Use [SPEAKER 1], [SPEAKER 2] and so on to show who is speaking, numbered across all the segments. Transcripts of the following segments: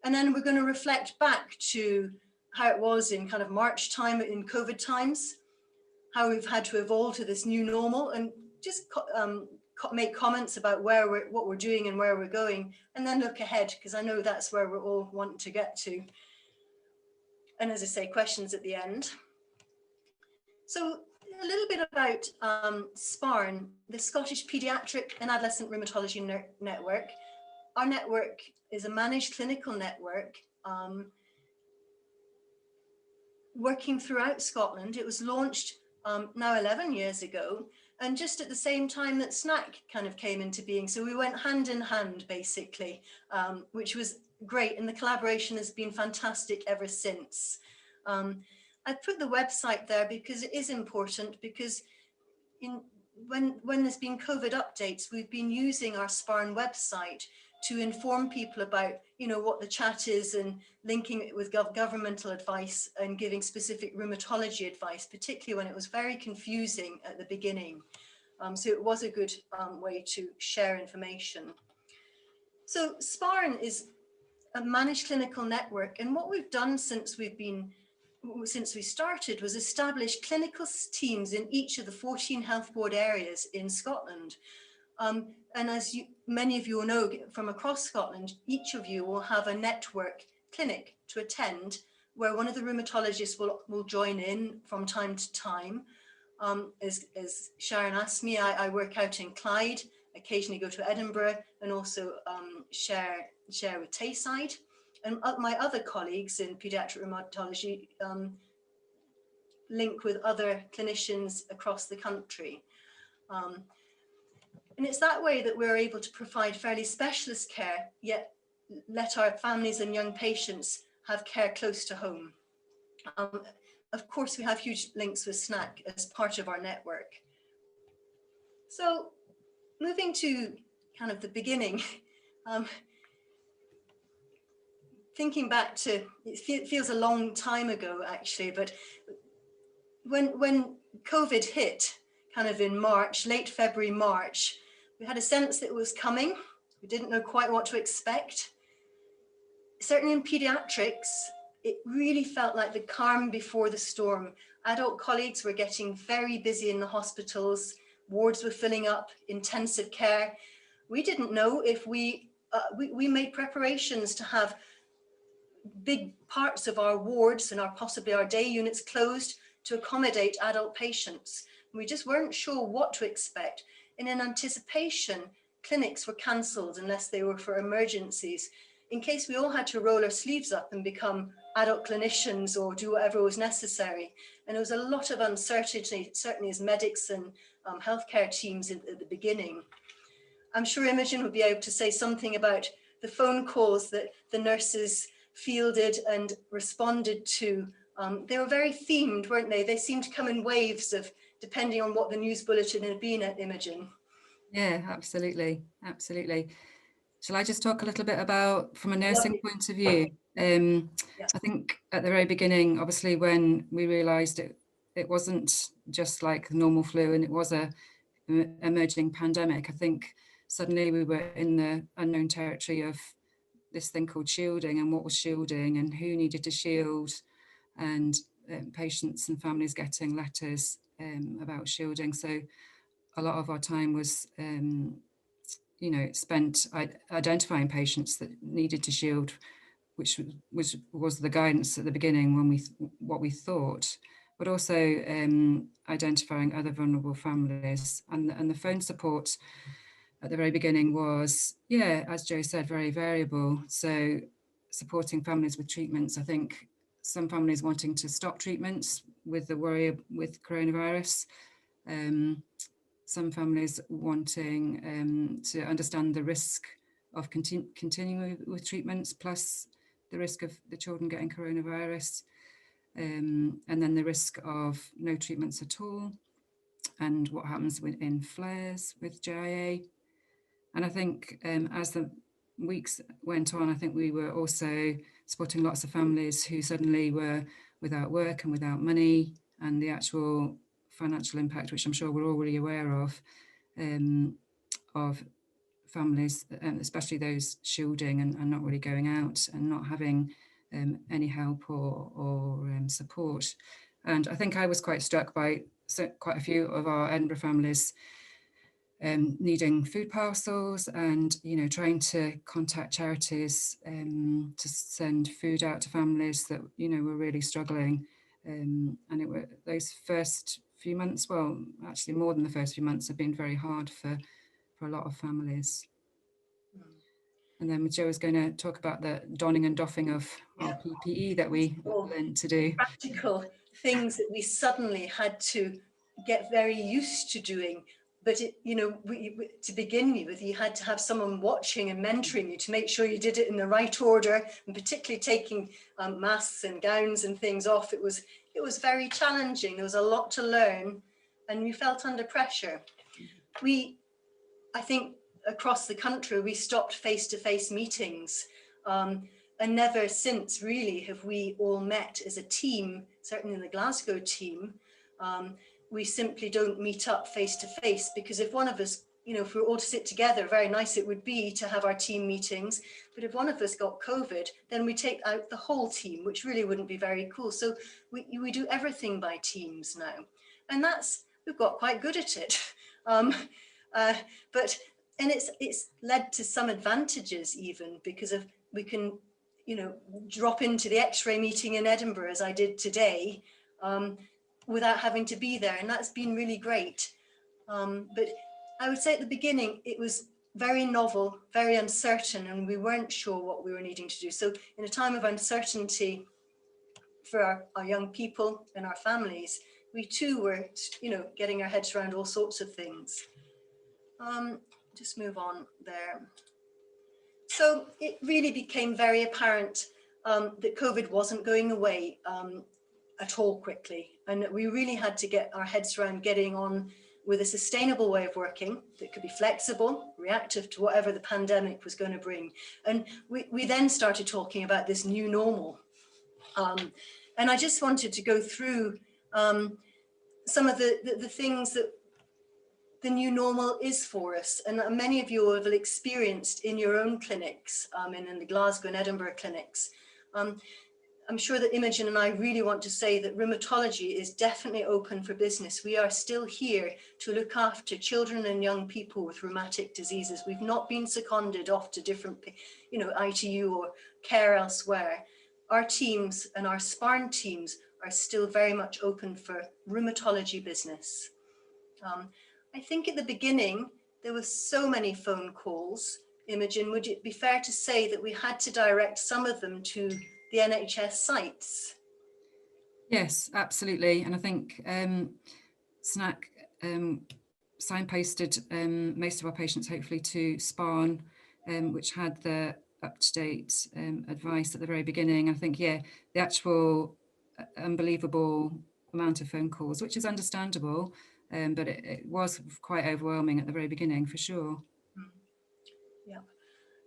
[SPEAKER 1] And then we're going to reflect back to how it was in kind of March time in COVID times, how we've had to evolve to this new normal, and just make comments about what we're doing and where we're going, and then look ahead, because I know that's where we're all wanting to get to. And as I say, questions at the end. So a little bit about SPARN, the Scottish Paediatric and Adolescent Rheumatology Network. Our network is a managed clinical network working throughout Scotland. It was launched now 11 years ago, and just at the same time that SNAC kind of came into being. So we went hand in hand, basically, which was great. And the collaboration has been fantastic ever since. I put the website there because it is important, because when there's been COVID updates, we've been using our SPARN website to inform people about, what the chat is, and linking it with governmental advice and giving specific rheumatology advice, particularly when it was very confusing at the beginning. So it was a good way to share information. So SPARN is a managed clinical network, and what we've done since we started was establish clinical teams in each of the 14 health board areas in Scotland. And as many of you will know from across Scotland, each of you will have a network clinic to attend, where one of the rheumatologists will join in from time to time. As Sharon asked me, I work out in Clyde, occasionally go to Edinburgh, and also share with Tayside. And my other colleagues in paediatric rheumatology link with other clinicians across the country. And it's that way that we're able to provide fairly specialist care, yet let our families and young patients have care close to home. Of course, we have huge links with SNAC as part of our network. So moving to kind of the beginning, thinking back to, it feels a long time ago actually, but when COVID hit kind of in March, late February, March, we had a sense that it was coming. We didn't know quite what to expect. Certainly in pediatrics, it really felt like the calm before the storm. Adult colleagues were getting very busy in the hospitals, wards were filling up, intensive care. We didn't know if we made preparations to have big parts of our wards and possibly our day units closed to accommodate adult patients. We just weren't sure what to expect. And in anticipation, clinics were cancelled unless they were for emergencies, in case we all had to roll our sleeves up and become adult clinicians or do whatever was necessary. And there was a lot of uncertainty, certainly as medics and healthcare teams at the beginning. I'm sure Imogen would be able to say something about the phone calls that the nurses fielded and responded to. They were very themed, weren't they? They seemed to come in waves of, depending on what the news bulletin had been at Imogen.
[SPEAKER 2] Yeah, absolutely, absolutely. Shall I just talk a little bit about, from a nursing point of view? I think at the very beginning, obviously, when we realised it wasn't just like the normal flu and it was a emerging pandemic, I think suddenly we were in the unknown territory of this thing called shielding, and what was shielding and who needed to shield, and patients and families getting letters about shielding. So a lot of our time was spent identifying patients that needed to shield, which was the guidance at the beginning when what we thought, but also identifying other vulnerable families. And the phone support at the very beginning was, as Jo said, very variable. So supporting families with treatments, I think some families wanting to stop treatments with the worry with coronavirus, some families wanting to understand the risk of continuing with treatments, plus the risk of the children getting coronavirus, and then the risk of no treatments at all, and what happens in flares with JIA. And I think as the weeks went on, I think we were also supporting lots of families who suddenly were without work and without money, and the actual financial impact, which I'm sure we're all really aware of families, especially those shielding and not really going out and not having any help or support. And I think I was quite struck by quite a few of our Edinburgh families needing food parcels and, you know, trying to contact charities to send food out to families that, you know, were really struggling. And it were those first few months, well, actually more than the first few months, have been very hard for a lot of families. And then Joe is going to talk about the donning and doffing of our PPE that we learned to do.
[SPEAKER 1] Practical things that we suddenly had to get very used to doing. But it, you know, to begin with, you had to have someone watching and mentoring you to make sure you did it in the right order, and particularly taking masks and gowns and things off. It was very challenging. There was a lot to learn, and we felt under pressure. I think across the country, we stopped face-to-face meetings. And never since really have we all met as a team, certainly in the Glasgow team. We simply don't meet up face to face, because if one of us, you know, if we were all to sit together, very nice it would be to have our team meetings. But if one of us got COVID, then we take out the whole team, which really wouldn't be very cool. So we do everything by teams now. And we've got quite good at it. And it's led to some advantages even, because we can, you know, drop into the X-ray meeting in Edinburgh as I did today, without having to be there, and that's been really great. But I would say at the beginning it was very novel, very uncertain, and we weren't sure what we were needing to do. So in a time of uncertainty for our young people and our families, we too were, you know, getting our heads around all sorts of things. Just move on there. So it really became very apparent that COVID wasn't going away at all quickly. And we really had to get our heads around getting on with a sustainable way of working that could be flexible, reactive to whatever the pandemic was going to bring. And we then started talking about this new normal. And I just wanted to go through some of the things that the new normal is for us, and many of you have experienced in your own clinics, and in the Glasgow and Edinburgh clinics. I'm sure that Imogen and I really want to say that rheumatology is definitely open for business. We are still here to look after children and young people with rheumatic diseases. We've not been seconded off to different, you know, ITU or care elsewhere. Our teams and our SPARN teams are still very much open for rheumatology business. I think at the beginning, there were so many phone calls. Imogen, would it be fair to say that we had to direct some of them to the NHS sites?
[SPEAKER 2] Yes, absolutely. And I think SNAC signposted most of our patients, hopefully, to SPARN, which had the up-to-date advice at the very beginning. I think, yeah, the actual unbelievable amount of phone calls, which is understandable, but it was quite overwhelming at the very beginning, for sure.
[SPEAKER 1] Yeah.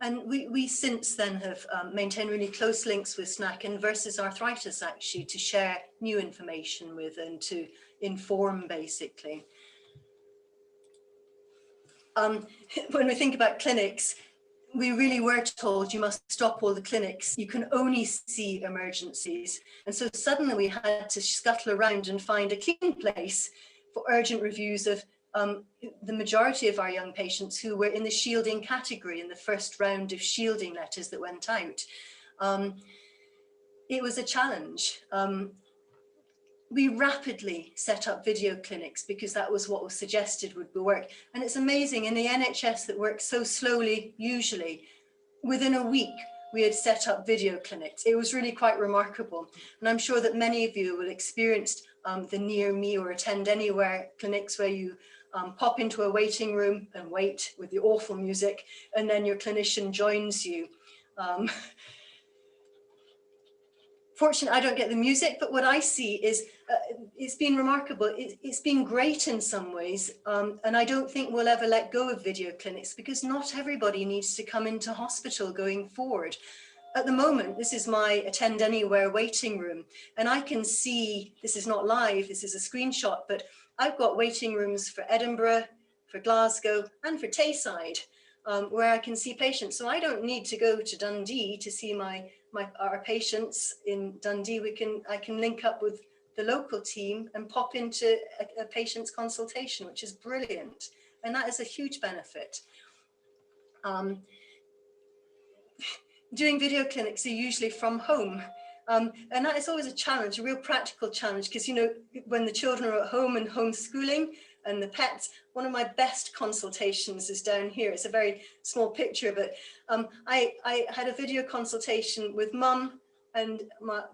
[SPEAKER 1] And we since then have maintained really close links with SNAC and Versus Arthritis, actually, to share new information with and to inform, basically. When we think about clinics, we really were told you must stop all the clinics. You can only see emergencies. And so suddenly we had to scuttle around and find a clean place for urgent reviews of the majority of our young patients who were in the shielding category in the first round of shielding letters that went out. It was a challenge. We rapidly set up video clinics because that was what was suggested would work. And it's amazing, in the NHS that works so slowly, usually, within a week, we had set up video clinics. It was really quite remarkable. And I'm sure that many of you will experience the Near Me or Attend Anywhere clinics where you pop into a waiting room and wait with the awful music, and then your clinician joins you. Fortunately, I don't get the music, but what I see is it's been remarkable. It's been great in some ways. And I don't think we'll ever let go of video clinics because not everybody needs to come into hospital going forward. At the moment, this is my Attend Anywhere waiting room. And I can see, this is not live, this is a screenshot, but I've got waiting rooms for Edinburgh, for Glasgow, and for Tayside. where I can see patients. So I don't need to go to Dundee to see our patients in Dundee. I can link up with the local team and pop into a patient's consultation, which is brilliant. And that is a huge benefit. Doing video clinics are usually from home. And that is always a challenge, a real practical challenge, because, you know, when the children are at home and homeschooling and the pets, one of my best consultations is down here. It's a very small picture, but I had a video consultation with mum and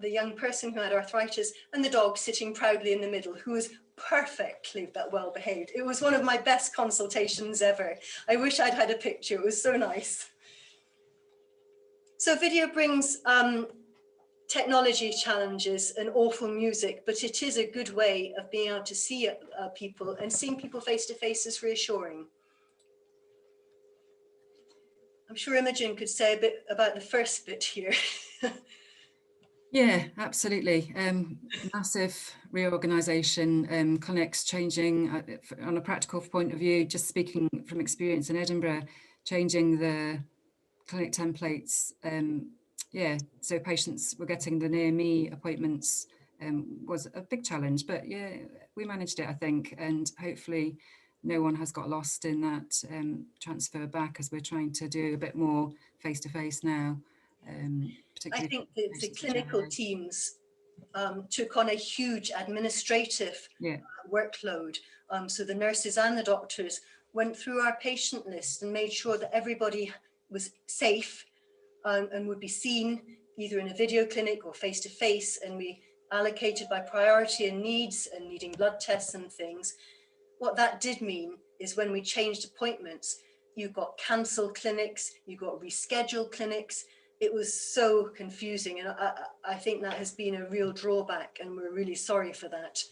[SPEAKER 1] the young person who had arthritis, and the dog sitting proudly in the middle, who was perfectly well behaved. It was one of my best consultations ever. I wish I'd had a picture. It was so nice. So video brings technology challenges and awful music, but it is a good way of being able to see people, and seeing people face to face is reassuring. I'm sure Imogen could say a bit about the first bit here.
[SPEAKER 2] Yeah, absolutely. Massive reorganisation, clinics changing on a practical point of view, just speaking from experience in Edinburgh, changing the clinic templates. Yeah, so patients were getting the near me appointments was a big challenge, but yeah, we managed it, I think, and hopefully no one has got lost in that transfer back, as we're trying to do a bit more face-to-face now.
[SPEAKER 1] I think the clinical teams took on a huge administrative workload. So the nurses and the doctors went through our patient list and made sure that everybody was safe and would be seen either in a video clinic or face-to-face, and we allocated by priority and needs and needing blood tests and things. What that did mean is when we changed appointments, you got cancelled clinics, you got rescheduled clinics. It was so confusing, and I think that has been a real drawback, and we're really sorry for that.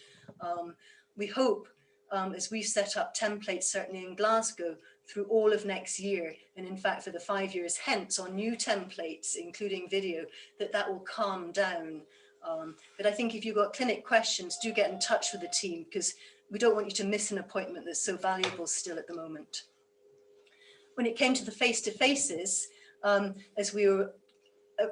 [SPEAKER 1] We hope, as we've set up templates, certainly in Glasgow, through all of next year, and in fact for the 5 years hence, on new templates, including video, that will calm down. But I think if you've got clinic questions, do get in touch with the team, because we don't want you to miss an appointment that's so valuable still at the moment. When it came to the face-to-faces, as we were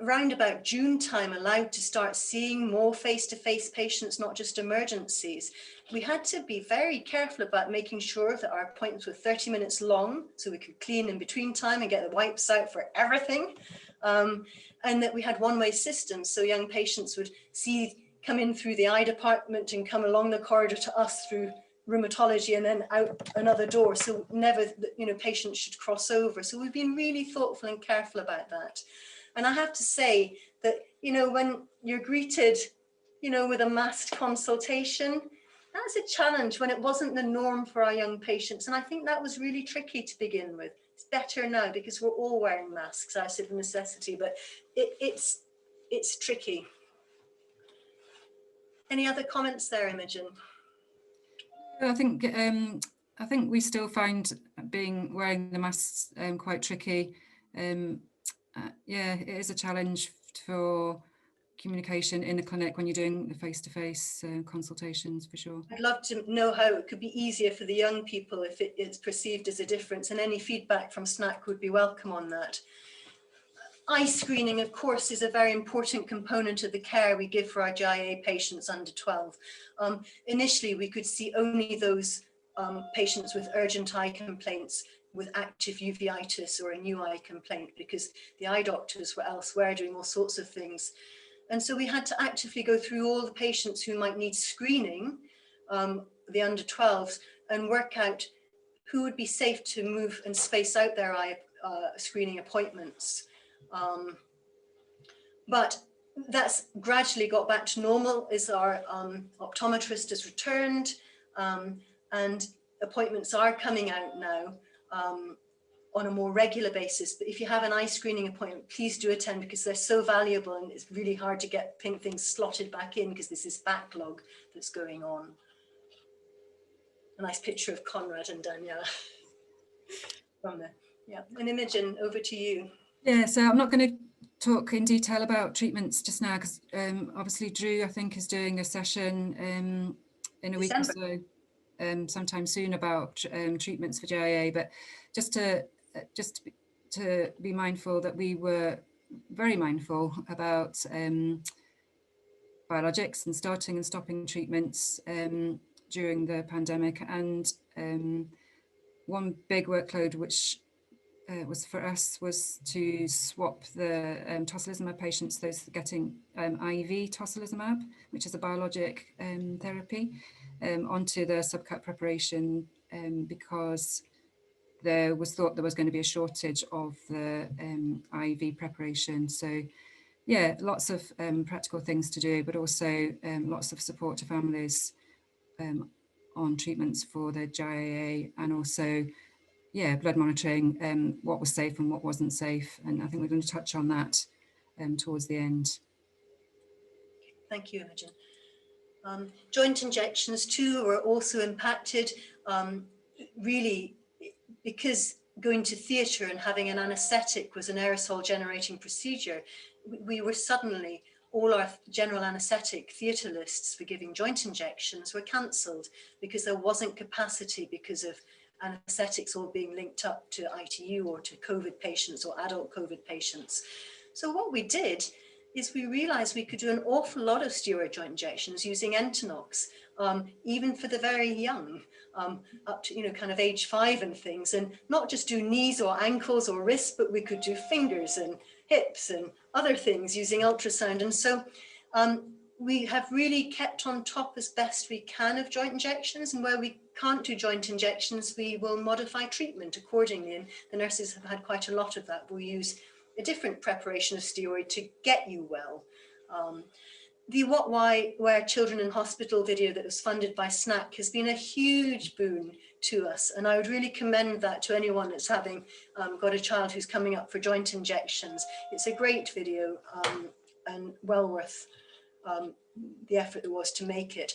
[SPEAKER 1] around about June time allowed to start seeing more face-to-face patients, not just emergencies, we had to be very careful about making sure that our appointments were 30 minutes long, so we could clean in between time and get the wipes out for everything, and that we had one-way systems, so young patients would come in through the eye department and come along the corridor to us through rheumatology and then out another door, so never, you know, patients should cross over. So we've been really thoughtful and careful about that. And I have to say that, you know, when you're greeted, you know, with a masked consultation, that's a challenge when it wasn't the norm for our young patients. And I think that was really tricky to begin with. It's better now because we're all wearing masks out of necessity, but it's tricky. Any other comments there, Imogen?
[SPEAKER 2] I think we still find wearing the masks quite tricky. Yeah, it is a challenge for communication in the clinic when you're doing the face-to-face consultations, for sure.
[SPEAKER 1] I'd love to know how it could be easier for the young people if it is perceived as a difference, and any feedback from SNAC would be welcome on that. Eye screening, of course, is a very important component of the care we give for our JIA patients under 12. Initially, we could see only those patients with urgent eye complaints with active uveitis or a new eye complaint, because the eye doctors were elsewhere doing all sorts of things. And so we had to actively go through all the patients who might need screening, the under 12s, and work out who would be safe to move and space out their eye screening appointments. But that's gradually got back to normal as our optometrist has returned, and appointments are coming out now on a more regular basis. But if you have an eye screening appointment, please do attend, because they're so valuable, and it's really hard to get things slotted back in because there's this backlog that's going on. A nice picture of Conrad and Daniela from there. Yeah, and Imogen, over to you.
[SPEAKER 2] Yeah, so I'm not going to talk in detail about treatments just now, because obviously Drew, I think, is doing a session in a week or so, sometime soon, about treatments for JIA. But just to just to be mindful that we were very mindful about biologics and starting and stopping treatments during the pandemic. And one big workload which was for us was to swap the tocilizumab patients, those getting IV tocilizumab, which is a biologic therapy, onto the subcut preparation because there was thought there was going to be a shortage of the IV preparation. So yeah, lots of practical things to do, but also lots of support to families on treatments for the JIA, and also blood monitoring, what was safe and what wasn't safe. And I think we're going to touch on that towards the end.
[SPEAKER 1] Thank you, Imogen. Joint injections too were also impacted, really, because going to theatre and having an anaesthetic was an aerosol generating procedure. We were suddenly, all our general anaesthetic theatre lists for giving joint injections were cancelled because there wasn't capacity because of anaesthetics all being linked up to ITU or to COVID patients or adult COVID patients. So what we did is we realized we could do an awful lot of steroid joint injections using Entonox, even for the very young, up to, kind of age 5 and things, and not just do knees or ankles or wrists, but we could do fingers and hips and other things using ultrasound. And so we have really kept on top as best we can of joint injections, and where we can't do joint injections, we will modify treatment accordingly. And the nurses have had quite a lot of that. We'll use a different preparation of steroid to get you well. The What, Why, Where Children in Hospital video that was funded by SNAC has been a huge boon to us. And I would really commend that to anyone that's having got a child who's coming up for joint injections. It's a great video and well worth the effort there was to make it.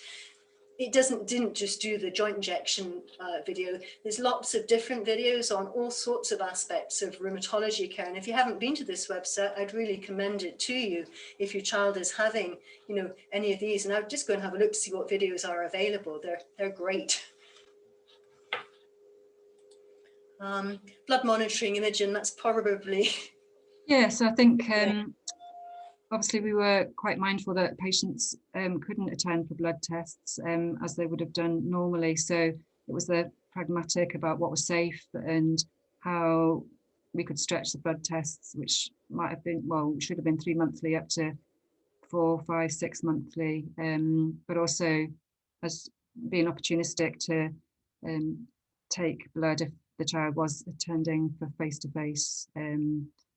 [SPEAKER 1] It didn't just do the joint injection video. There's lots of different videos on all sorts of aspects of rheumatology care. And if you haven't been to this website, I'd really commend it to you if your child is having, any of these. And I would just go and have a look to see what videos are available. They're great. Blood monitoring, Imogen, that's probably...
[SPEAKER 2] Yes, I think obviously we were quite mindful that patients couldn't attend for blood tests as they would have done normally. So it was the pragmatic about what was safe and how we could stretch the blood tests, which might have been, should have been 3 monthly up to 4, 5, 6 monthly, but also as being opportunistic to take blood if the child was attending for face-to-face.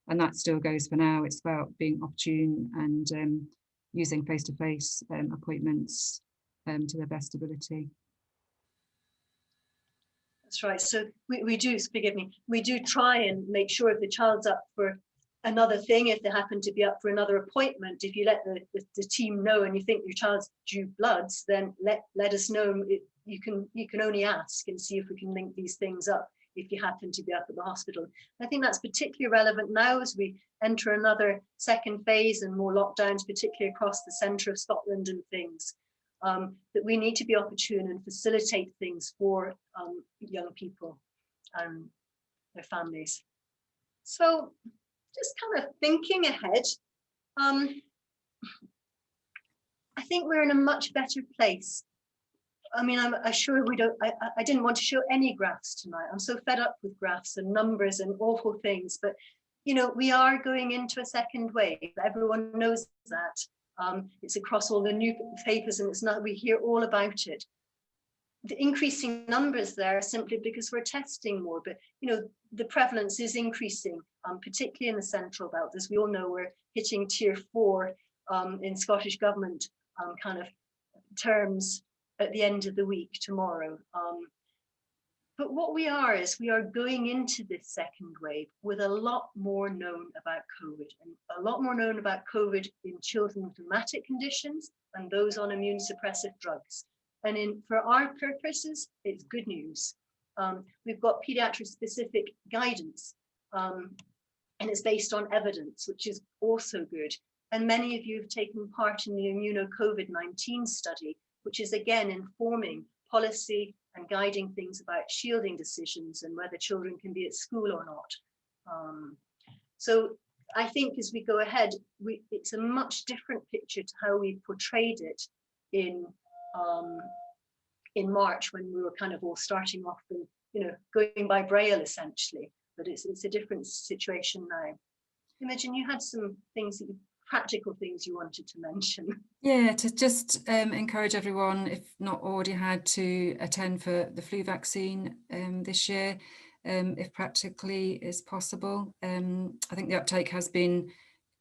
[SPEAKER 2] And that still goes for now. It's about being opportune and using face-to-face appointments to their best ability.
[SPEAKER 1] That's right. So we do, forgive me, we do try and make sure if the child's up for another thing, if they happen to be up for another appointment, if you let the team know and you think your child's due bloods, then let us know. You can only ask and see if we can link these things up if you happen to be up at the hospital. I think that's particularly relevant now as we enter another second phase and more lockdowns, particularly across the centre of Scotland and things, that we need to be opportune and facilitate things for young people and their families. So just kind of thinking ahead, I think we're in a much better place. I mean, I'm sure we don't, I didn't want to show any graphs tonight. I'm so fed up with graphs and numbers and awful things, but we are going into a second wave. Everyone knows that. It's across all the newspapers and it's not, we hear all about it. The increasing numbers there are simply because we're testing more, but the prevalence is increasing, particularly in the central belt. As we all know, we're hitting tier 4 in Scottish government kind of terms at the end of the week tomorrow. But what we are going into this second wave with a lot more known about COVID, and a lot more known about COVID in children with rheumatic conditions and those on immune suppressive drugs. And for our purposes, it's good news. We've got pediatric specific guidance and it's based on evidence, which is also good. And many of you have taken part in the immuno-COVID-19 study, which is again informing policy and guiding things about shielding decisions and whether children can be at school or not. So I think as we go ahead, it's a much different picture to how we portrayed it in March, when we were kind of all starting off and, you know, going by Braille essentially. But it's a different situation now. Imogen, you had some things that practical things you wanted to mention.
[SPEAKER 2] Yeah, to just encourage everyone, if not already had, to attend for the flu vaccine this year, if practically is possible. I think the uptake has been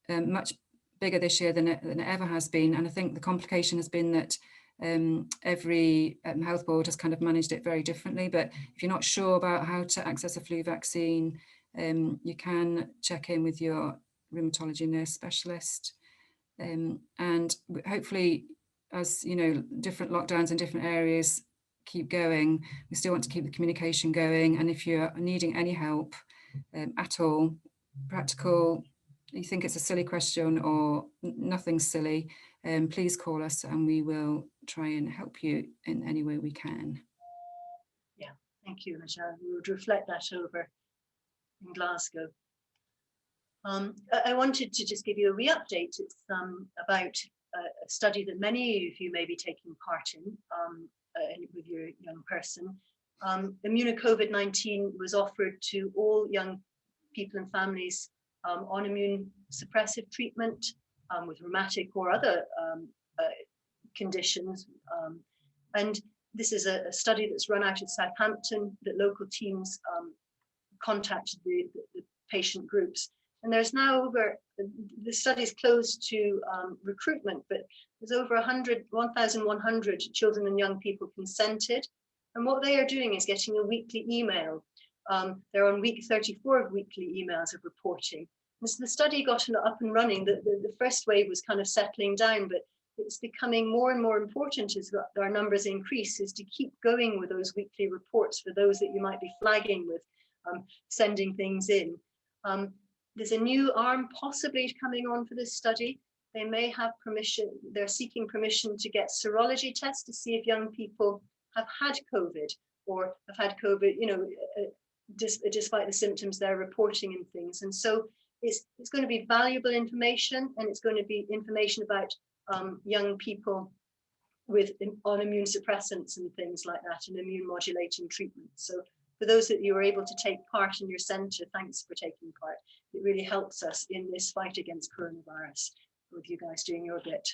[SPEAKER 2] much bigger this year than it ever has been, and I think the complication has been that every health board has kind of managed it very differently. But if you're not sure about how to access a flu vaccine, you can check in with your rheumatology nurse specialist. And hopefully, as you know, different lockdowns in different areas keep going, we still want to keep the communication going. And if you're needing any help at all, practical, you think it's a silly question or nothing silly, please call us and we will try and help you in any way we can.
[SPEAKER 1] Yeah, thank you, Michelle. We would reflect that over in Glasgow. I wanted to just give you a wee update. It's about a study that many of you may be taking part in with your young person. Immuno-COVID-19 was offered to all young people and families on immune suppressive treatment with rheumatic or other conditions. And this is a study that's run out of Southampton that local teams contacted the patient groups. And there's now over, the study's closed to recruitment, but there's over 1,100 children and young people consented. And what they are doing is getting a weekly email. They're on week 34 of weekly emails of reporting. And so the study got up and running. The first wave was kind of settling down, but it's becoming more and more important as our numbers increase, is to keep going with those weekly reports for those that you might be flagging with, sending things in. There's a new arm possibly coming on for this study. They may have permission, they're seeking permission to get serology tests to see if young people have had COVID or have had COVID, you know, despite the symptoms they're reporting and things. And so it's going to be valuable information, and it's going to be information about young people on immune suppressants and things like that, and immune modulating treatment. So for those that you were able to take part in your centre, thanks for taking part. It really helps us in this fight against coronavirus, with you guys doing your bit.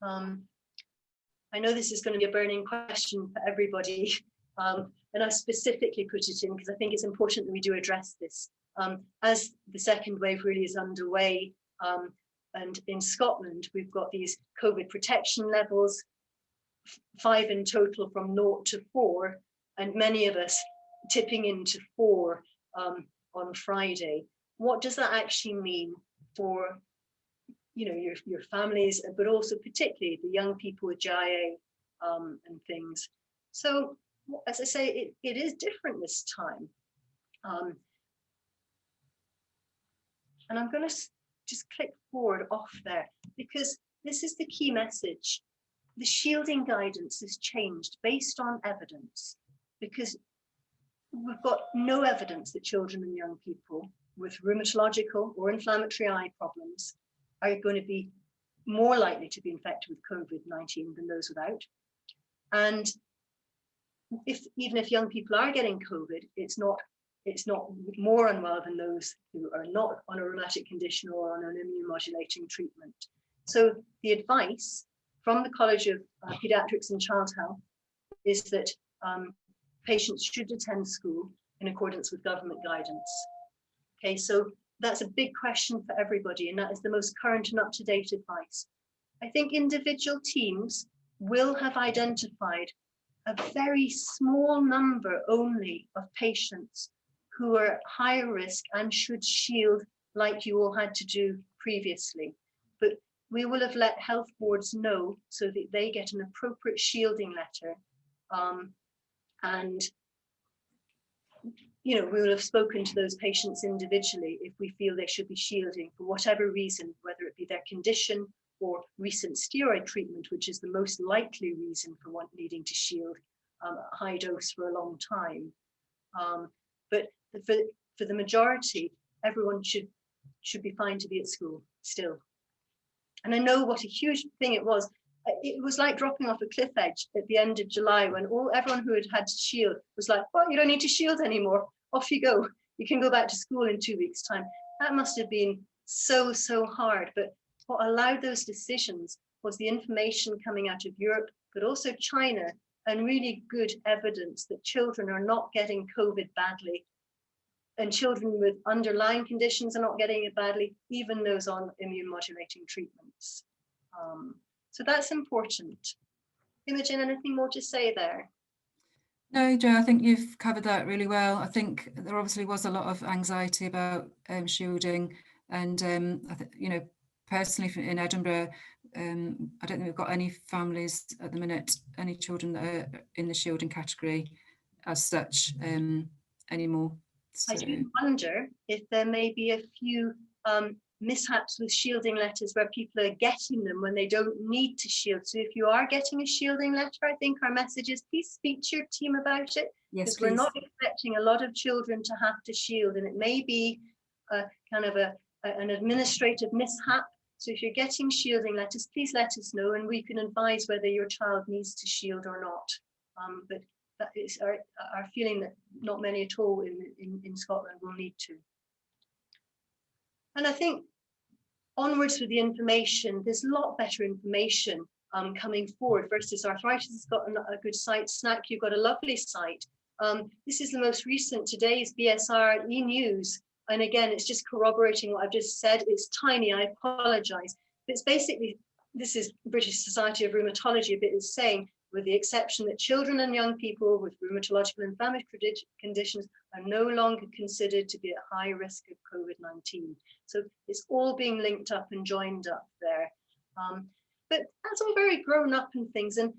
[SPEAKER 1] I know this is going to be a burning question for everybody, and I specifically put it in because I think it's important that we do address this. As the second wave really is underway, and in Scotland, we've got these COVID protection levels, 5 in total from 0 to 4, and many of us tipping into 4 on Friday. What does that actually mean for, you know, your families, but also particularly the young people with JIA and things? So, as I say, it is different this time. And I'm going to just click forward off there, because this is the key message. The shielding guidance has changed based on evidence, because we've got no evidence that children and young people with rheumatological or inflammatory eye problems are going to be more likely to be infected with COVID-19 than those without. And even if young people are getting COVID, it's not more unwell than those who are not on a rheumatic condition or on an immune modulating treatment. So the advice from the College of Pediatrics and Child Health is that patients should attend school in accordance with government guidance. Okay, so that's a big question for everybody, and that is the most current and up-to-date advice. I think individual teams will have identified a very small number only of patients who are higher risk and should shield like you all had to do previously. But we will have let health boards know so that they get an appropriate shielding letter. And you know, we will have spoken to those patients individually if we feel they should be shielding for whatever reason, whether it be their condition for recent steroid treatment, which is the most likely reason for needing to shield at high dose for a long time. But for the majority, everyone should be fine to be at school still. And I know what a huge thing it was. It was like dropping off a cliff edge at the end of July when everyone who had to shield was like, well, you don't need to shield anymore. Off you go. You can go back to school in 2 weeks' time. That must have been so, so hard. But what allowed those decisions was the information coming out of Europe, but also China, and really good evidence that children are not getting COVID badly. And children with underlying conditions are not getting it badly, even those on immune modulating treatments. So that's important. Imogen, anything more to say there?
[SPEAKER 2] No, Jo, I think you've covered that really well. I think there obviously was a lot of anxiety about shielding, and I think, you know, personally in Edinburgh, I don't think we've got any families at the minute, any children that are in the shielding category as such anymore. So.
[SPEAKER 1] I do wonder if there may be a few mishaps with shielding letters where people are getting them when they don't need to shield. So if you are getting a shielding letter, I think our message is please speak to your team about it.
[SPEAKER 2] Yes,
[SPEAKER 1] because we're not expecting a lot of children to have to shield, and it may be a kind of an administrative mishap. So if you're getting shielding letters, please let us know and we can advise whether your child needs to shield or not. But that is our feeling that not many at all in Scotland will need to. And I think onwards with the information, there's a lot better information coming forward. Versus Arthritis has got a good site. SNAC, you've got a lovely site. This is the most recent, today's BSR e-news. And again, it's just corroborating what I've just said. It's tiny, I apologize. But it's basically, this is British Society of Rheumatology, but it's saying, with the exception that children and young people with rheumatological inflammatory conditions are no longer considered to be at high risk of COVID-19. So it's all being linked up and joined up there. But that's all very grown up and things. And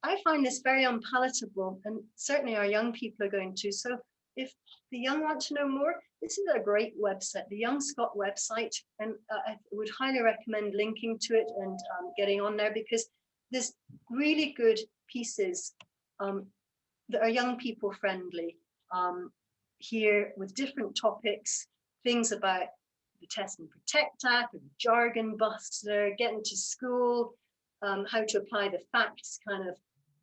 [SPEAKER 1] I find this very unpalatable, and certainly our young people are going to. So if the young want to know more, this is a great website, the Young Scot website. And I would highly recommend linking to it and getting on there, because there's really good pieces that are young people friendly here, with different topics, things about the Test and Protect Act, and jargon buster, getting to school, how to apply the facts kind of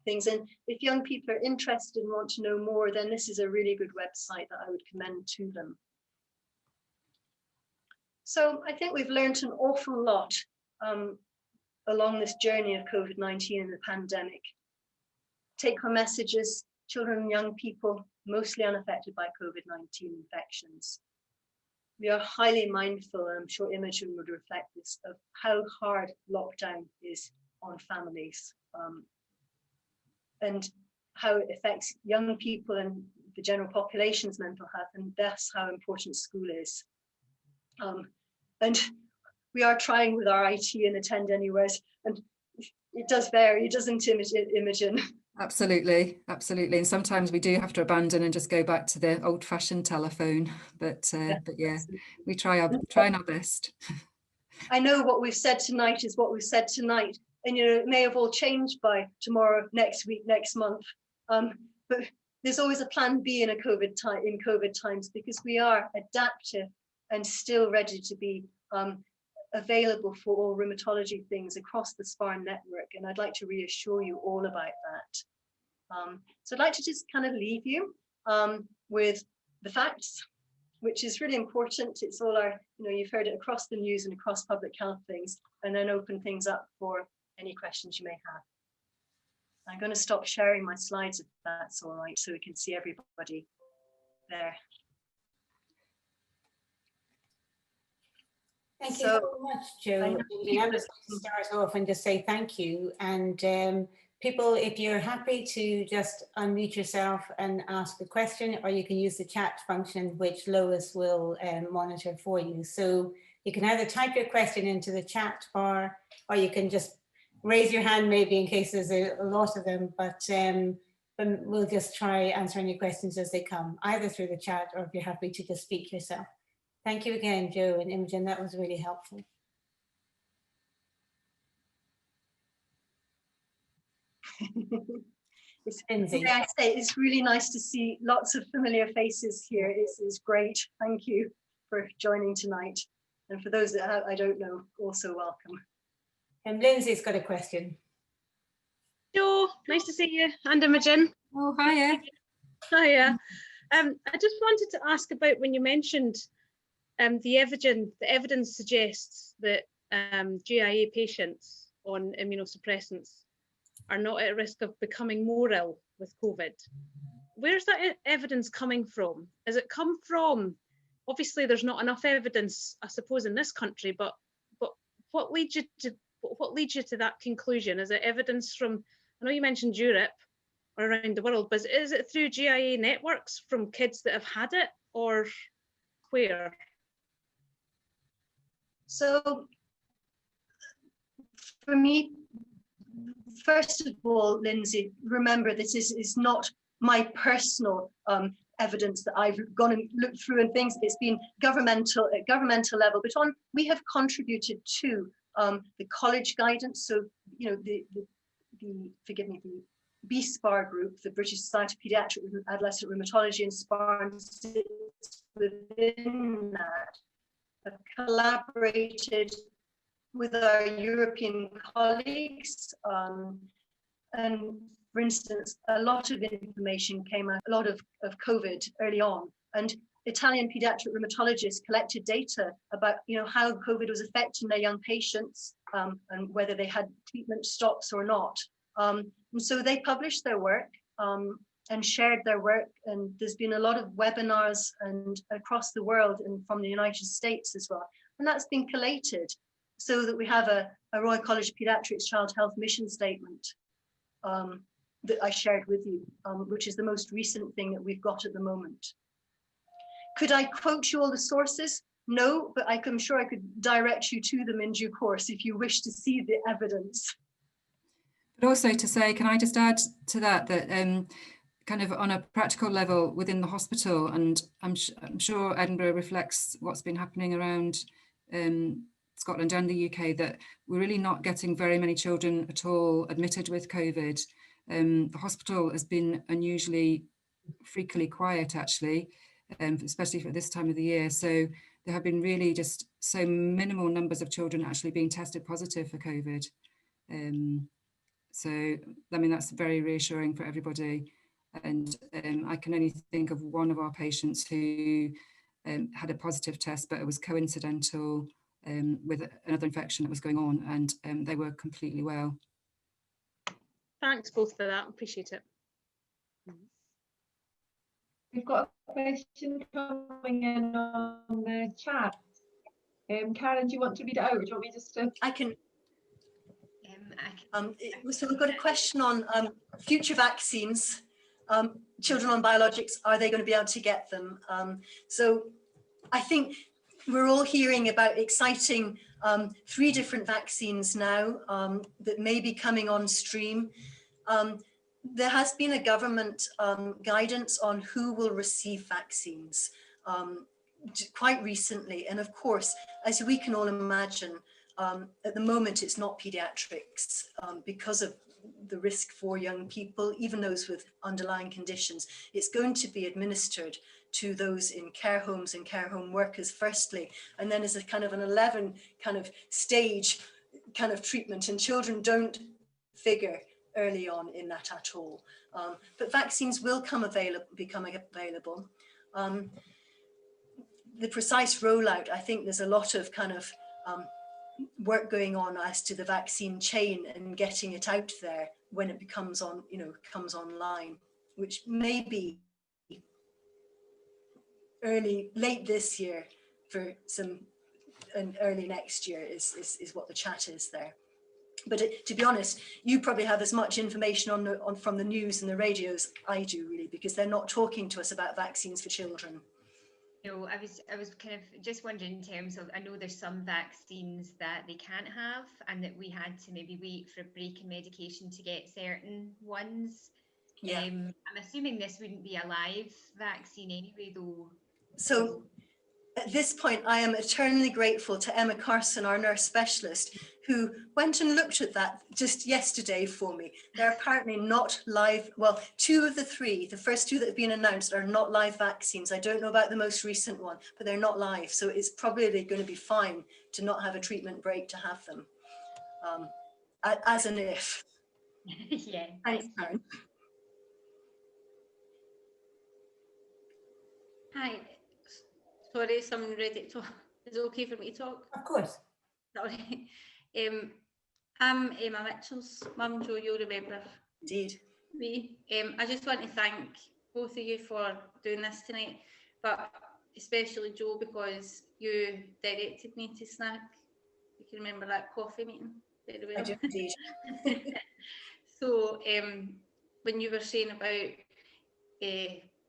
[SPEAKER 1] things. And if young people are interested and want to know more, then this is a really good website that I would commend to them. So I think we've learned an awful lot along this journey of COVID-19 and the pandemic. Take-home messages: children and young people mostly unaffected by COVID-19 infections. We are highly mindful, and I'm sure Imogen would reflect this, of how hard lockdown is on families and how it affects young people and the general population's mental health, and that's how important school is. And we are trying with our IT and Attend Anywheres, and it does vary, doesn't it, Imogen?
[SPEAKER 2] Absolutely, absolutely. And sometimes we do have to abandon and just go back to the old-fashioned telephone. But yeah, absolutely. We try our best.
[SPEAKER 1] I know what we've said tonight is what we've said tonight, and you know, it may have all changed by tomorrow, next week, next month. But there's always a plan B in COVID times, because we are adaptive and still ready to be available for all rheumatology things across the SPARN network. And I'd like to reassure you all about that. So I'd like to just kind of leave you with the facts, which is really important. It's all our, you know, you've heard it across the news and across public health things, and then open things up for any questions you may have. I'm going to stop sharing my slides if that's all right, so we can see everybody there.
[SPEAKER 3] Thank you so much, Jo. I'm just going to start off and just say thank you. And people, if you're happy to just unmute yourself and ask a question, or you can use the chat function, which Lois will monitor for you. So you can either type your question into the chat bar, or you can just raise your hand, maybe, in case there's a lot of them, but we'll just try answering your questions as they come, either through the chat or if you're happy to just speak yourself. Thank you again, Jo and Imogen, that was really helpful. Lindsay.
[SPEAKER 1] I say it's really nice to see lots of familiar faces here. It's great. Thank you for joining tonight. And for those that I don't know, also welcome.
[SPEAKER 3] And Lindsay's got a question.
[SPEAKER 4] Jo, nice to see you, and Imogen.
[SPEAKER 2] Oh, hiya.
[SPEAKER 4] Hiya. I just wanted to ask about when you mentioned the evidence suggests that JIA patients on immunosuppressants are not at risk of becoming more ill with COVID. Where's that evidence coming from? Has it come from, obviously there's not enough evidence, I suppose, in this country, but what leads you to that conclusion? Is it evidence from, I know you mentioned Europe or around the world, but is it through JIA networks from kids that have had it, or where?
[SPEAKER 1] So for me, first of all, Lindsay, remember this is not my personal evidence that I've gone and looked through and things. It's been governmental at governmental level, but we have contributed to the college guidance. So, you know, the forgive me, the BSPAR group, the British Society of Paediatric Adolescent Rheumatology, and SPAR sits within that, have collaborated with our European colleagues. And for instance, a lot of information came out, a lot of COVID early on, and Italian pediatric rheumatologists collected data about, you know, how COVID was affecting their young patients and whether they had treatment stops or not. And so they published their work and shared their work. And there's been a lot of webinars and across the world and from the United States as well. And that's been collated so that we have a Royal College of Pediatrics Child Health Mission Statement that I shared with you, which is the most recent thing that we've got at the moment. Could I quote you all the sources? No, but I'm sure I could direct you to them in due course if you wish to see the evidence.
[SPEAKER 2] But also to say, can I just add to that, kind of on a practical level within the hospital, and I'm sure Edinburgh reflects what's been happening around Scotland and the UK, that we're really not getting very many children at all admitted with COVID. The hospital has been unusually freakily quiet, actually, especially for this time of the year. So there have been really just so minimal numbers of children actually being tested positive for COVID. So, I mean, that's very reassuring for everybody. And I can only think of one of our patients who had a positive test, but it was coincidental with another infection that was going on, and they were completely well.
[SPEAKER 4] Thanks both for that, appreciate it.
[SPEAKER 5] We've got a question coming in on the chat. Karen, do you want to read it out, or do you want me just to?
[SPEAKER 1] I can. So we've got a question on future vaccines. Children on biologics, are they going to be able to get them? So I think we're all hearing about exciting 3 different vaccines now that may be coming on stream. There has been a government guidance on who will receive vaccines quite recently. And of course, as we can all imagine, at the moment, it's not pediatrics because of the risk for young people, even those with underlying conditions. It's going to be administered to those in care homes and care home workers firstly, and then as a kind of an 11 kind of stage kind of treatment, and children don't figure early on in that at all. But vaccines will become available. The precise rollout, I think there's a lot of kind of work going on as to the vaccine chain and getting it out there when it becomes on, comes online, which may be late this year for some, and early next year is what the chat is there. But to be honest, you probably have as much information from the news and the radio as I do, really, because they're not talking to us about vaccines for children.
[SPEAKER 6] No, I was kind of just wondering in terms of, I know there's some vaccines that they can't have, and that we had to maybe wait for a break in medication to get certain ones. Yeah. I'm assuming this wouldn't be a live vaccine anyway, though.
[SPEAKER 1] So at this point, I am eternally grateful to Emma Carson, our nurse specialist, who went and looked at that just yesterday for me. They're apparently not live. Well, 2 of the 3, the first 2 that have been announced, are not live vaccines. I don't know about the most recent one, but they're not live. So it's probably going to be fine to not have a treatment break to have them, as an if.
[SPEAKER 6] Yeah,
[SPEAKER 1] Thanks, Karen.
[SPEAKER 7] Hi, sorry, someone ready to talk. Is it okay for me to talk?
[SPEAKER 3] Of course.
[SPEAKER 7] Sorry. I'm Emma Mitchell's mum, Joe, you'll remember
[SPEAKER 1] Indeed.
[SPEAKER 7] me. I just want to thank both of you for doing this tonight, but especially Joe, because you directed me to SNAC. You can remember that coffee meeting very well.
[SPEAKER 1] I do indeed.
[SPEAKER 7] So when you were saying about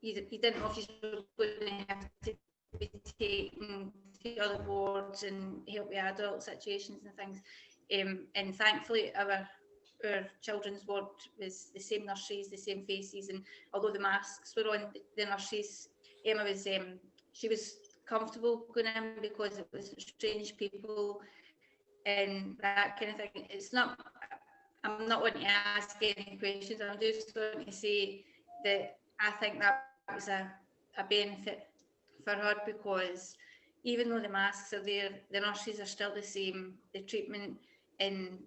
[SPEAKER 7] you didn't know if you were going to have to be taken to other wards and help with adult situations and things, and thankfully our children's ward was the same nurses, the same faces, and although the masks were on, the nurses, Emma was she was comfortable going in because it was strange people and that kind of thing. It's not, I'm not wanting to ask any questions, I'm just going to say that I think that was a benefit for her, because even though the masks are there, the nurses are still the same, the treatment and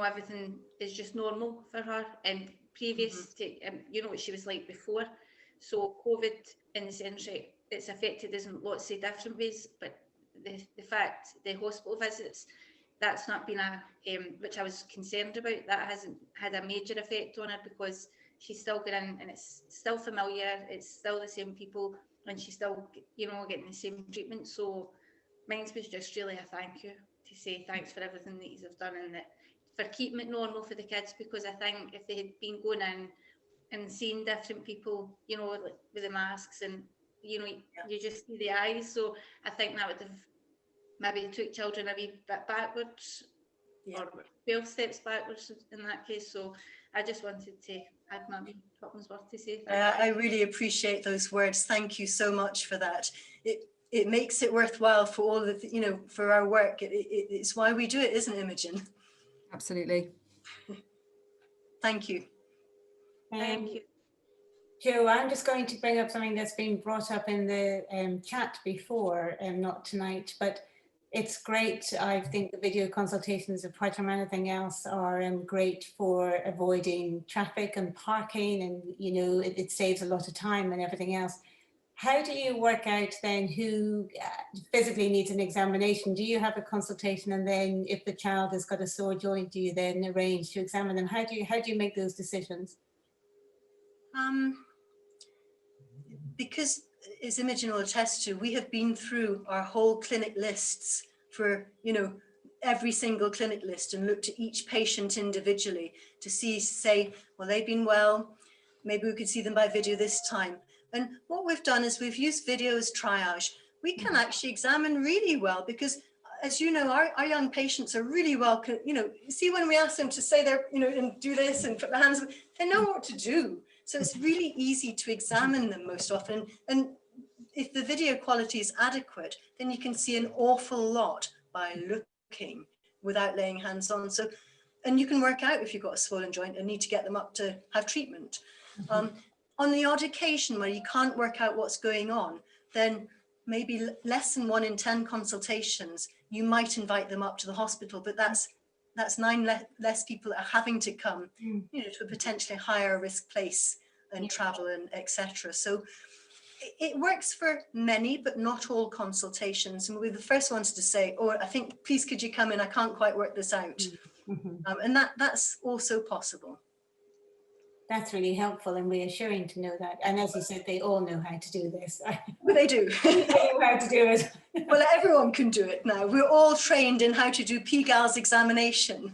[SPEAKER 7] everything is just normal for her, and previous to what she was like before. So COVID, in the sense, it's affected us in lots of different ways, but the fact, the hospital visits, that's not been which I was concerned about, that hasn't had a major effect on her, because she's still going in and it's still familiar, it's still the same people, and she's still, getting the same treatment. So mine was just really a thank you, to say thanks for everything that you've done, and that for keeping it normal for the kids, because I think if they had been going in and seeing different people, with the masks, and you just see the eyes, so I think that would have maybe took children a wee bit backwards, or 12 steps backwards in that case. So I just wanted to add my Topman's worth to say thank you.
[SPEAKER 1] I really appreciate those words. Thank you so much for that. It makes it worthwhile for all of the, for our work. It's why we do it, isn't it, Imogen?
[SPEAKER 2] Absolutely.
[SPEAKER 1] Thank you.
[SPEAKER 7] Thank you.
[SPEAKER 3] Joe, I'm just going to bring up something that's been brought up in the chat before, not tonight, but it's great. I think the video consultations, apart from anything else, are great for avoiding traffic and parking, and it saves a lot of time and everything else. How do you work out then who physically needs an examination? Do you have a consultation, and then if the child has got a sore joint, do you then arrange to examine them? How do you make those decisions?
[SPEAKER 1] Because, as Imogen will attest to, we have been through our whole clinic lists for, every single clinic list, and looked at each patient individually to say, well, they've been well, maybe we could see them by video this time. And what we've done is we've used video as triage. We can actually examine really well, because as you know, our young patients are really well, see when we ask them to say they're, and do this and put their hands, they know what to do. So it's really easy to examine them most often. And if the video quality is adequate, then you can see an awful lot by looking without laying hands on. So, and you can work out if you've got a swollen joint and need to get them up to have treatment. On the odd occasion where you can't work out what's going on, then maybe less than 1 in 10 consultations, you might invite them up to the hospital, but that's 9 less people that are having to come, to a potentially higher risk place and travel and etc. So it works for many, but not all consultations. And we're the first ones to say, oh, I think, please, could you come in? I can't quite work this out. And that's also possible.
[SPEAKER 3] That's really helpful and reassuring to know that. And as you said, they all know how to do this.
[SPEAKER 1] Well, they do.
[SPEAKER 3] They know how to do it.
[SPEAKER 1] Well, everyone can do it now. We're all trained in how to do PGAL's examination,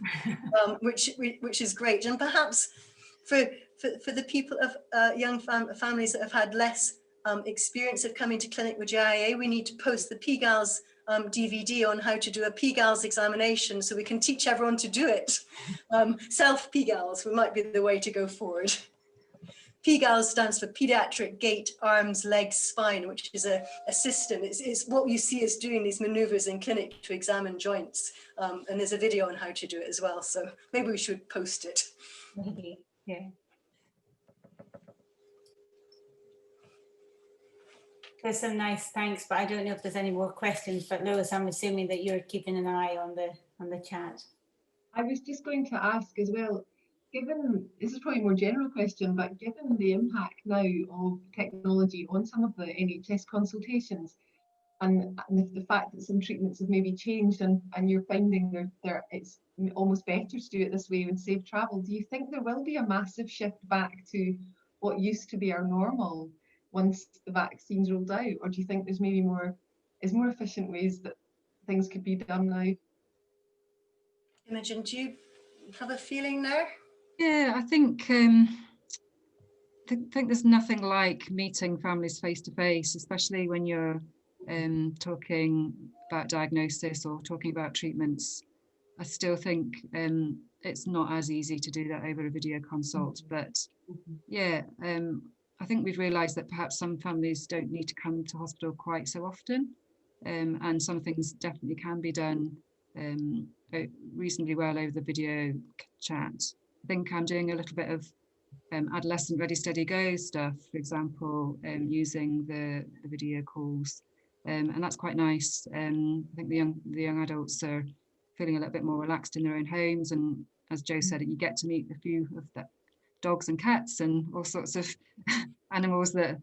[SPEAKER 1] which is great. And perhaps for the people of young families that have had less experience of coming to clinic with JIA, we need to post the PGAL's DVD on how to do a PGAL's examination, so we can teach everyone to do it. Self-PGALs might be the way to go forward. PGAL stands for Pediatric Gait, Arms, Legs, Spine, which is a system. It's what you see us doing these maneuvers in clinic to examine joints. And there's a video on how to do it as well. So maybe we should post it.
[SPEAKER 3] Maybe, yeah. There's some nice thanks, but I don't know if there's any more questions. But Lois, I'm assuming that you're keeping an eye on the chat.
[SPEAKER 5] I was just going to ask as well, given, this is probably a more general question, but given the impact now of technology on some of the NHS consultations, and the fact that some treatments have maybe changed and you're finding it's almost better to do it this way and save travel, do you think there will be a massive shift back to what used to be our normal once the vaccine's rolled out? Or do you think there's maybe more efficient ways that things could be done now?
[SPEAKER 1] Imogen, do you have a feeling there?
[SPEAKER 2] Yeah, I think there's nothing like meeting families face to face, especially when you're talking about diagnosis or talking about treatments. I still think it's not as easy to do that over a video consult, but yeah, I think we've realised that perhaps some families don't need to come to hospital quite so often, and some things definitely can be done reasonably well over the video chat. I think I'm doing a little bit of adolescent ready steady go stuff, for example, using the video calls, and that's quite nice. I think the young adults are feeling a little bit more relaxed in their own homes, and as Jo said, you get to meet a few of the dogs and cats and all sorts of animals that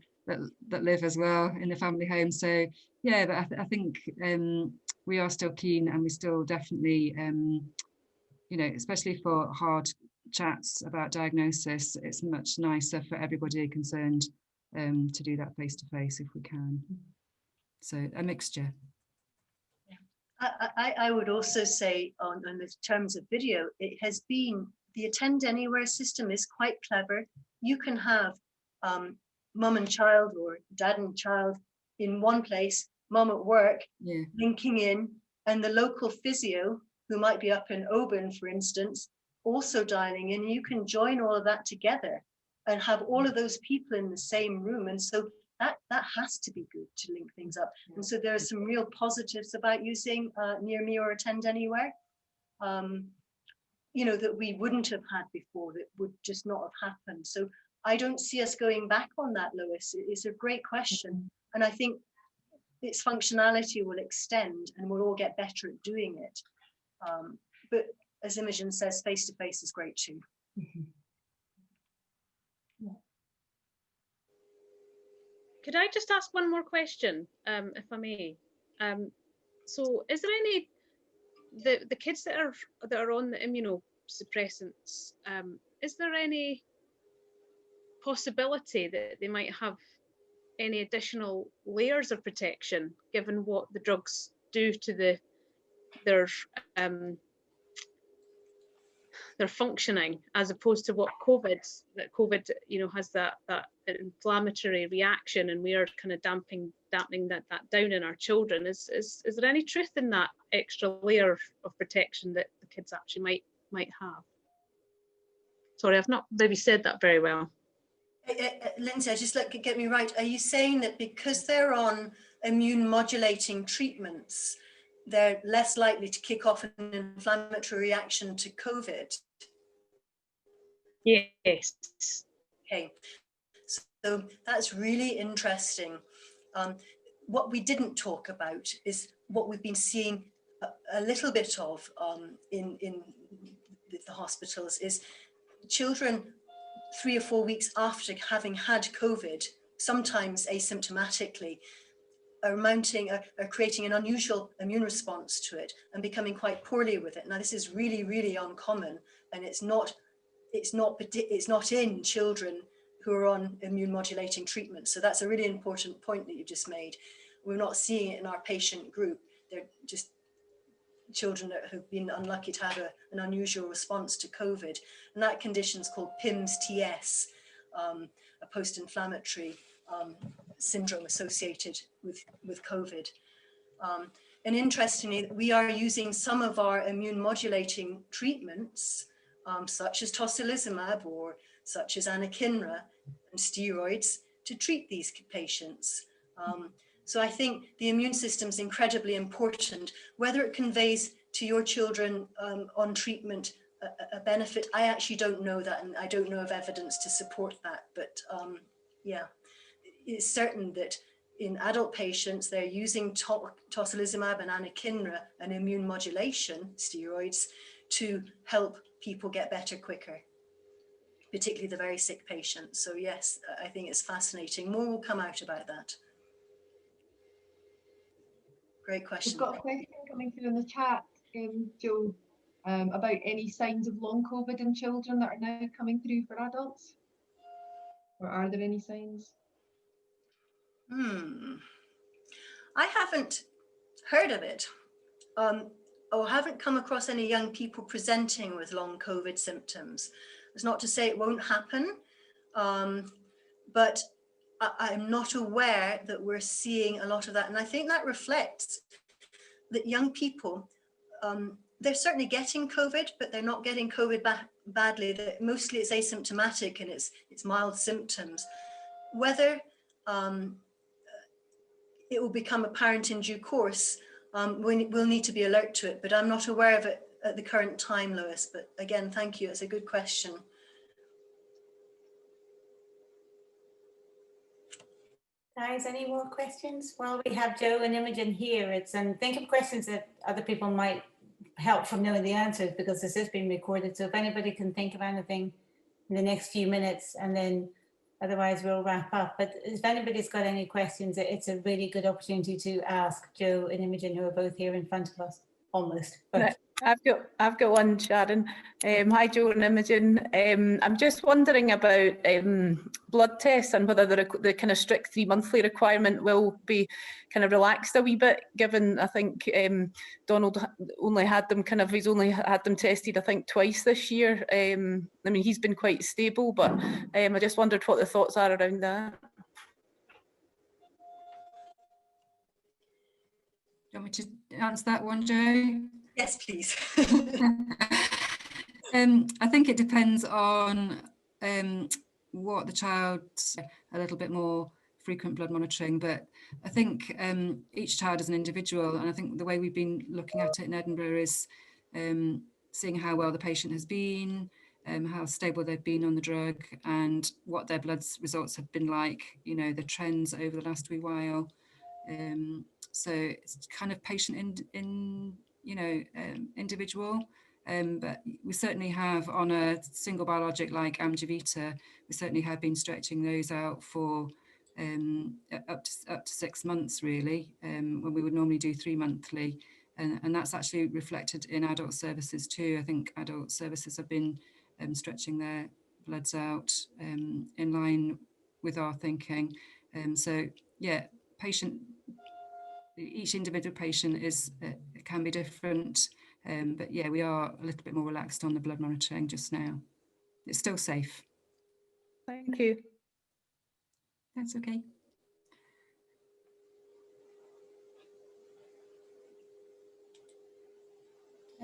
[SPEAKER 2] live as well in the family home. So yeah, but I think we are still keen, and we still definitely, you know, especially for hard chats about diagnosis, it's much nicer for everybody concerned to do that face to face if we can. So a mixture.
[SPEAKER 1] I would also say on the terms of video, it has been, the Attend Anywhere system is quite clever. You can have mum and child or dad and child in one place, mum at work, linking in, and the local physio who might be up in Oban, for instance, also dialing in. You can join all of that together and have all of those people in the same room. And so that has to be good to link things up. And so there are some real positives about using Near Me or Attend Anywhere, you know, that we wouldn't have had before, that would just not have happened. So I don't see us going back on that, Lois. It's a great question. And I think its functionality will extend and we'll all get better at doing it. But as Imogen says, face-to-face is great too.
[SPEAKER 4] Could I just ask one more question, if I may? So is there any, the kids that are on the immunosuppressants, is there any possibility that they might have any additional layers of protection given what the drugs do to their functioning, as opposed to what COVID, you know, has that inflammatory reaction, and we are kind of dampening that down in our children. Is there any truth in that extra layer of protection that the kids actually might have? Sorry, I've not maybe said that very well.
[SPEAKER 1] Lindsay, I just get me right. Are you saying that because they're on immune modulating treatments, they're less likely to kick off an inflammatory reaction to COVID?
[SPEAKER 4] Yes.
[SPEAKER 1] Okay, so that's really interesting. What we didn't talk about is what we've been seeing a little bit of in the hospitals is children 3 or 4 weeks after having had COVID, sometimes asymptomatically, are creating an unusual immune response to it and becoming quite poorly with it. Now, this is really, really uncommon, and it's not in children who are on immune modulating treatment. So that's a really important point that you just made. We're not seeing it in our patient group. They're just children that have been unlucky to have an unusual response to COVID. And that condition is called PIMS-TS, a post-inflammatory syndrome associated with COVID. And interestingly, we are using some of our immune modulating treatments, such as tocilizumab or such as anakinra, and steroids to treat these patients. So I think the immune system is incredibly important. Whether it conveys to your children on treatment a benefit, I actually don't know that, and I don't know of evidence to support that. But yeah, it's certain that in adult patients, they're using tocilizumab and anakinra and immune modulation steroids to help people get better quicker, particularly the very sick patients. So yes, I think it's fascinating. More will come out about that. Great question.
[SPEAKER 5] We've got a question coming through in the chat, Joe, about any signs of long COVID in children that are now coming through for adults. Or are there any signs?
[SPEAKER 1] I haven't heard of it, or haven't come across any young people presenting with long COVID symptoms. It's not to say it won't happen, but I'm not aware that we're seeing a lot of that. And I think that reflects that young people, they're certainly getting COVID, but they're not getting COVID badly. Mostly it's asymptomatic and it's mild symptoms. Whether it will become apparent in due course, we'll need to be alert to it, but I'm not aware of it at the current time, Lois. But again, thank you. It's a good question.
[SPEAKER 3] Guys, any more questions? While we have Joe and Imogen here, think of questions that other people might help from knowing the answers, because this is being recorded. So if anybody can think of anything in the next few minutes, and then otherwise we'll wrap up. But if anybody's got any questions, it's a really good opportunity to ask Joe and Imogen, who are both here in front of us, almost. But
[SPEAKER 8] I've got one, Sharon. Hi, Joe and Imogen. I'm just wondering about blood tests and whether the kind of strict 3 monthly requirement will be kind of relaxed a wee bit, given I think Donald only had them he's only had them tested I think twice this year. I mean, he's been quite stable, but I just wondered what the thoughts are around that.
[SPEAKER 2] Do you want me to answer that one, Joe?
[SPEAKER 1] Yes, please.
[SPEAKER 2] I think it depends on what the child's a little bit more frequent blood monitoring, but I think each child is an individual, and I think the way we've been looking at it in Edinburgh is seeing how well the patient has been, how stable they've been on the drug, and what their blood results have been like, you know, the trends over the last wee while. So it's kind of patient individual, but we certainly have, on a single biologic like Amgevita, we certainly have been stretching those out for up to 6 months really, when we would normally do 3 monthly, and that's actually reflected in adult services too. I think adult services have been stretching their bloods out in line with our thinking. So yeah, each individual patient can be different, but yeah, we are a little bit more relaxed on the blood monitoring just now. It's still safe.
[SPEAKER 8] Thank you.
[SPEAKER 2] That's okay.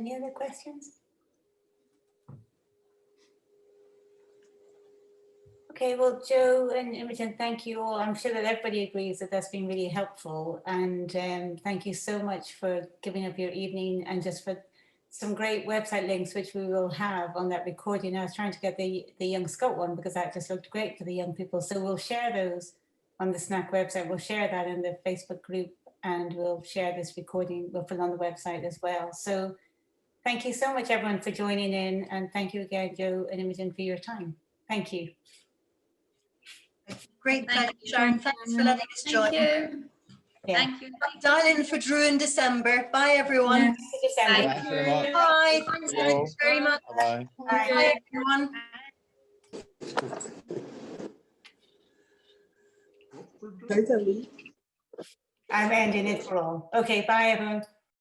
[SPEAKER 3] any other questions? Okay, well, Joe and Imogen, thank you all. I'm sure that everybody agrees that that's been really helpful. And thank you so much for giving up your evening, and just for some great website links, which we will have on that recording. I was trying to get the Young Scot one, because that just looked great for the young people. So we'll share those on the SNAC website. We'll share that in the Facebook group, and we'll share this recording. We'll put it on the website as well. So thank you so much, everyone, for joining in. And thank you again, Joe and Imogen, for your time. Thank you.
[SPEAKER 1] Great pleasure, Sharon. Thanks for letting us join.
[SPEAKER 7] Thank you.
[SPEAKER 3] Yeah.
[SPEAKER 7] Thank you.
[SPEAKER 1] Dial in for Drew in December. Bye, everyone.
[SPEAKER 2] Yes.
[SPEAKER 7] Thank you.
[SPEAKER 1] Bye. Thanks very much.
[SPEAKER 9] Bye.
[SPEAKER 1] Bye, everyone.
[SPEAKER 3] I'm ending it for all. Okay, bye, everyone.